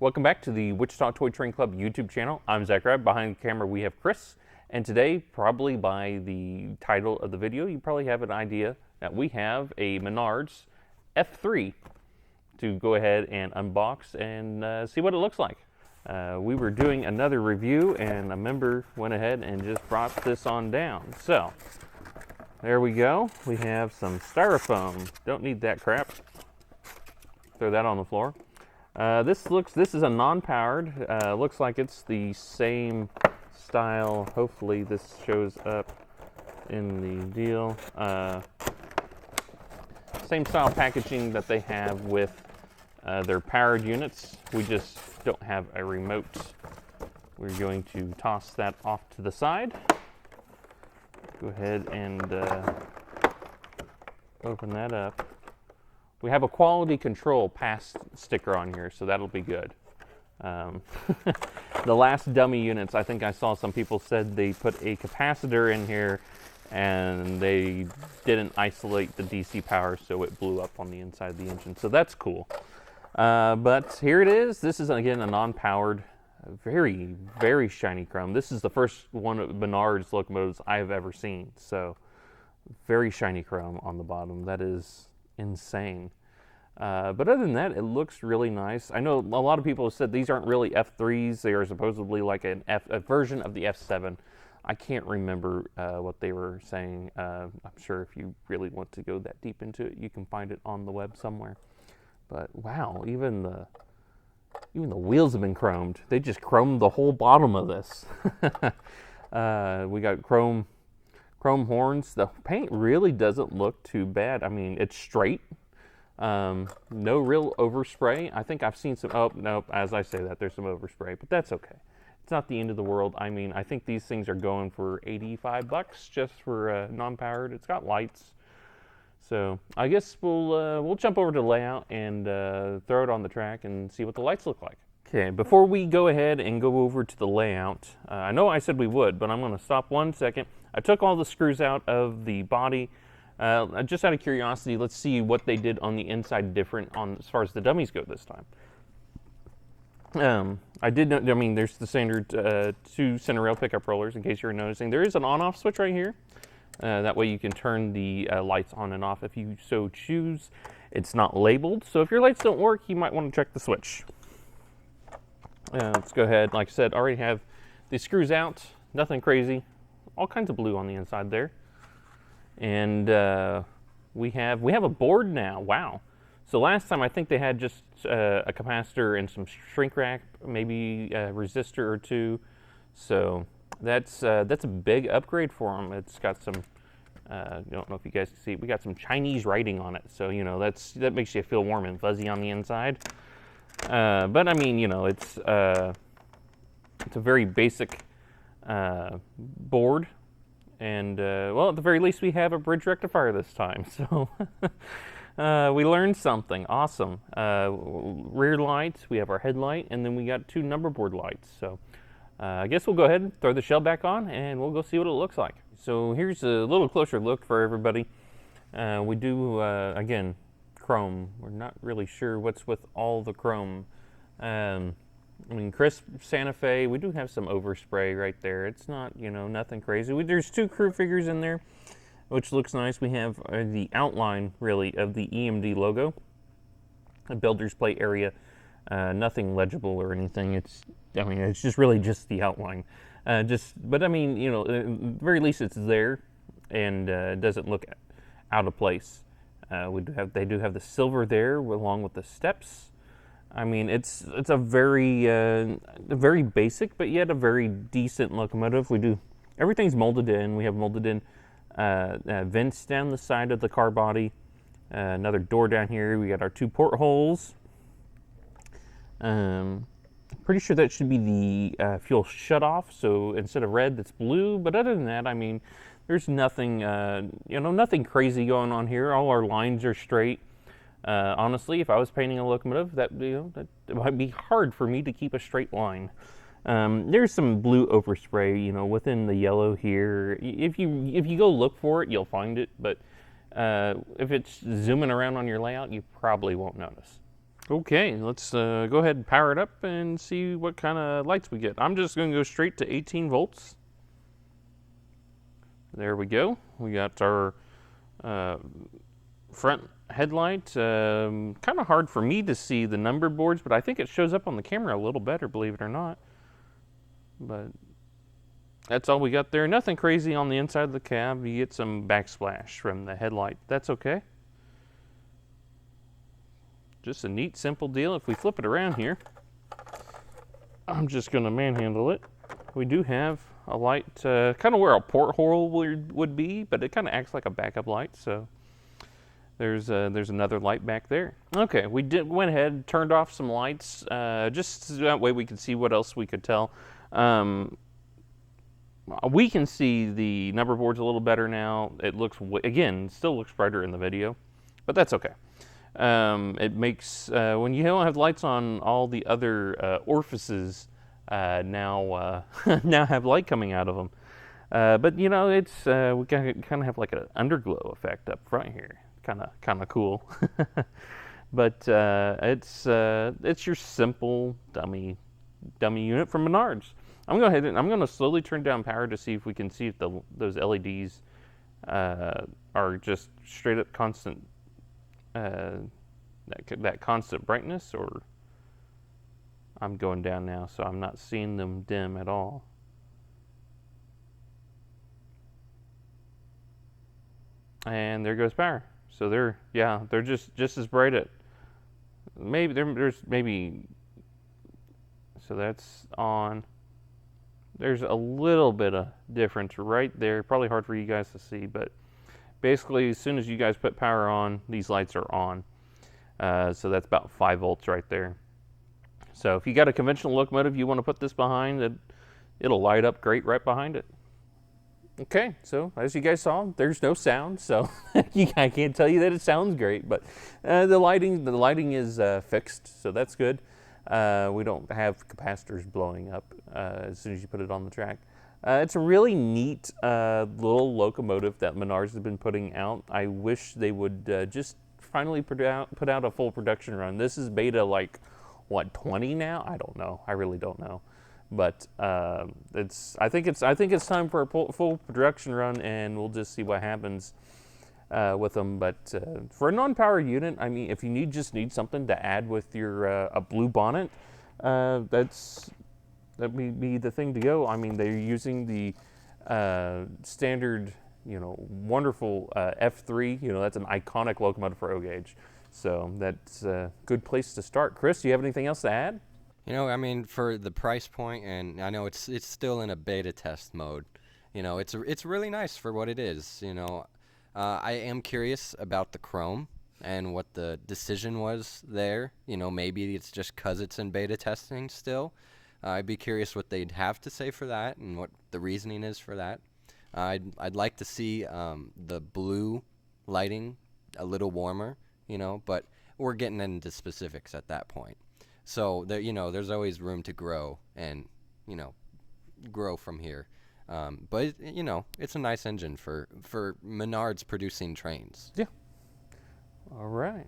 Welcome back to the Wichita Toy Train Club YouTube channel. I'm Zach Rabb. Behind the camera we have Chris. And today, probably by the title of the video, you probably have an idea that we have a Menards F3 to go ahead and unbox and see what it looks like. We were doing another review and a member went ahead and just brought this on down. So, there we go. We have some styrofoam. Don't need that crap. Throw that on the floor. This is a non-powered, looks like it's the same style. Hopefully this shows up in the deal. Same style packaging that they have with their powered units. We just don't have a remote. We're going to toss that off to the side. Go ahead and open that up. We have a quality control pass sticker on here, so that'll be good. The last dummy units, I think I saw some people said they put a capacitor in here and they didn't isolate the DC power, so it blew up on the inside of the engine. So that's cool. But here it is. This is, again, a non-powered, very, very shiny chrome. This is the first one of Menards locomotives I've ever seen. So very shiny chrome on the bottom. That is insane. But other than that, it looks really nice. I know a lot of people have said these aren't really F3s. They are supposedly like a version of the F7. I can't remember what they were saying. I'm sure if you really want to go that deep into it, you can find it on the web somewhere. But wow, even the wheels have been chromed. They just chromed the whole bottom of this. We got chrome horns. The paint really doesn't look too bad. I mean, it's straight. No real overspray. I think I've seen some, oh, nope, as I say that, there's some overspray, but that's okay. It's not the end of the world. I mean, I think these things are going for 85 bucks just for non-powered. It's got lights. So I guess we'll jump over to the layout and throw it on the track and see what the lights look like. Okay, before we go ahead and go over to the layout, I know I said we would, but I'm going to stop 1 second. I took all the screws out of the body. Just out of curiosity, let's see what they did on the inside different as far as the dummies go this time. I mean, there's the standard 2 center rail pickup rollers, in case you're noticing. There is an on-off switch right here. That way you can turn the lights on and off if you so choose. It's not labeled, so if your lights don't work, you might want to check the switch. Let's go ahead. Like I said, already have the screws out. Nothing crazy. All kinds of blue on the inside there. And we have a board now. Wow. So last time I think they had just a capacitor and some shrink wrap, maybe a resistor or two. So that's a big upgrade for them. It's got some, I don't know if you guys can see, we got some Chinese writing on it. So, you know, that makes you feel warm and fuzzy on the inside. But I mean, you know, it's a very basic board. And, well, at the very least, we have a bridge rectifier this time. So we learned something. Awesome. Rear lights, we have our headlight, and then we got 2 number board lights. So I guess we'll go ahead and throw the shell back on, and we'll go see what it looks like. So here's a little closer look for everybody. We do, again, chrome. We're not really sure what's with all the chrome. I mean, crisp Santa Fe, we do have some overspray right there. It's not, you know, nothing crazy. There's 2 crew figures in there, which looks nice. We have the outline, really, of the EMD logo. A builder's plate area, nothing legible or anything. It's just really just the outline. But I mean, you know, at the very least it's there, and it doesn't look out of place. They do have the silver there along with the steps. I mean, it's a very basic, but yet a very decent locomotive. Everything's molded in. We have molded in vents down the side of the car body. Another door down here. We got our 2 portholes. Pretty sure that should be the fuel shutoff. So instead of red, it's blue. But other than that, I mean, there's nothing, nothing crazy going on here. All our lines are straight. Honestly, if I was painting a locomotive, that might be hard for me to keep a straight line. There's some blue overspray, you know, within the yellow here. If you go look for it, you'll find it. But if it's zooming around on your layout, you probably won't notice. Okay, let's go ahead and power it up and see what kind of lights we get. I'm just going to go straight to 18 volts. There we go. We got our front headlight. Kind of hard for me to see the number boards, but I think it shows up on the camera a little better, believe it or not. But that's all we got there. Nothing crazy on the inside of the cab. You get some backsplash from the headlight. That's okay. Just a neat, simple deal. If we flip it around here, I'm just going to manhandle it. We do have a light kind of where a porthole would be, but it kind of acts like a backup light. So there's another light back there. Okay, we went ahead and turned off some lights just so that way we could see what else we could tell. We can see the number boards a little better now. It looks, again, still looks brighter in the video, but that's okay. It makes, when you don't have lights on, all the other orifices now now have light coming out of them. But you know, it's we kind of have like an underglow effect up front here. Kind of cool. But it's your simple dummy unit from Menards. I'm going to slowly turn down power to see if we can see if those LEDs are just straight up constant. That constant brightness, or I'm going down now, so I'm not seeing them dim at all. And there goes power. So they're just as bright at there's maybe, so that's on. There's a little bit of difference right there. Probably hard for you guys to see, but basically as soon as you guys put power on, these lights are on. So that's about 5 volts right there. So if you got a conventional locomotive you want to put this behind, it'll light up great right behind it. Okay, so as you guys saw, there's no sound, so I can't tell you that it sounds great, but the lighting is fixed, so that's good. We don't have capacitors blowing up as soon as you put it on the track. It's a really neat little locomotive that Menards has been putting out. I wish they would just finally put out a full production run. This is beta like, what, 20 now? I don't know. I really don't know. But I think it's time for a full production run, and we'll just see what happens with them. But for a non-power unit, I mean, if you just need something to add with your a blue bonnet, that would be the thing to go. I mean, they're using the standard, wonderful F3. That's an iconic locomotive for O gauge. So that's a good place to start. Chris, do you have anything else to add? I mean, for the price point, and I know it's still in a beta test mode. It's really nice for what it is. I am curious about the chrome and what the decision was there. Maybe it's just 'cause it's in beta testing still. I'd be curious what they'd have to say for that and what the reasoning is for that. I'd like to see the blue lighting a little warmer, but we're getting into specifics at that point. So there, there's always room to grow and, grow from here. But it's a nice engine for Menards producing trains. Yeah. All right.